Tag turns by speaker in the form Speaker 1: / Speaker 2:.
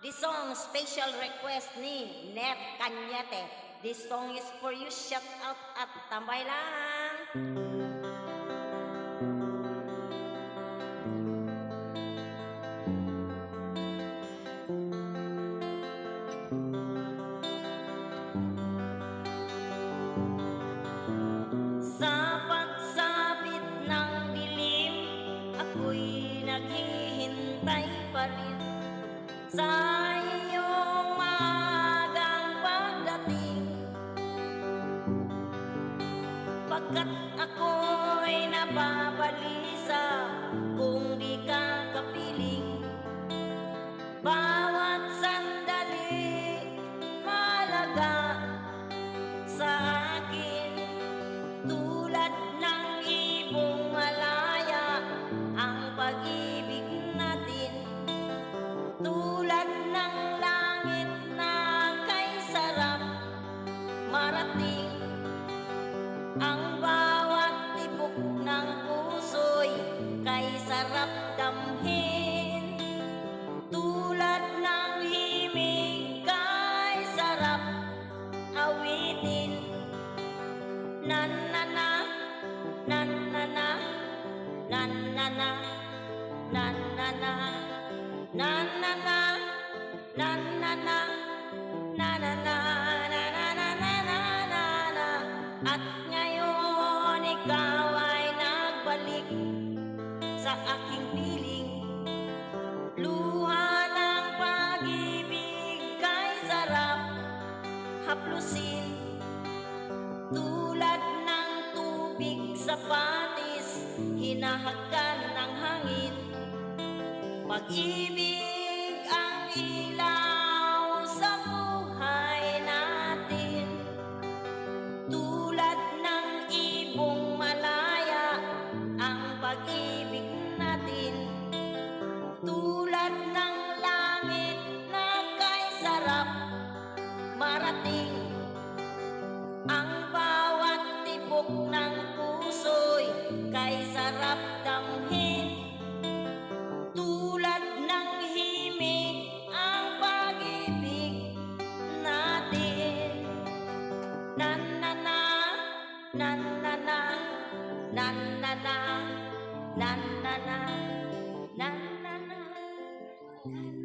Speaker 1: This song special request ni Net Cañete. This song is for you. Shout out at tambay lang. Sa pagsapit ng dilim, ako'y naghihintay pa rin sa iyong maagang pagdating. Pagkat ako'y nababalisa kung di ka kapiling. Bawat sandali malaga sa akin, tulad ng ibong malaya ang pag-ibig natin. Tulad ng langit na kay sarap marating, ang bawat tibok ng puso'y kay sarap damhin. Tulad ng himig kay sarap awitin. Na na na, na na na, na na na, na na na, na na na, na na na, na na na, na na na, na na na. At ngayon ikaw ay nagbalik sa aking piling. Luha ng pag-ibig kay sarap haplusin. Tulad ng tubig sa patis, hinahagan ng hangin. Pag-ibig ang ilaw sa buhay natin. Tulad ng ibong malaya ang pag-ibig natin. Tulad ng langit na kay sarap marating, ang bawat tibok ng puso'y kay sarap damhin. Tulad ng himig ang pag-ibig natin. Na na na, na na na, na na na, na na na, na na na.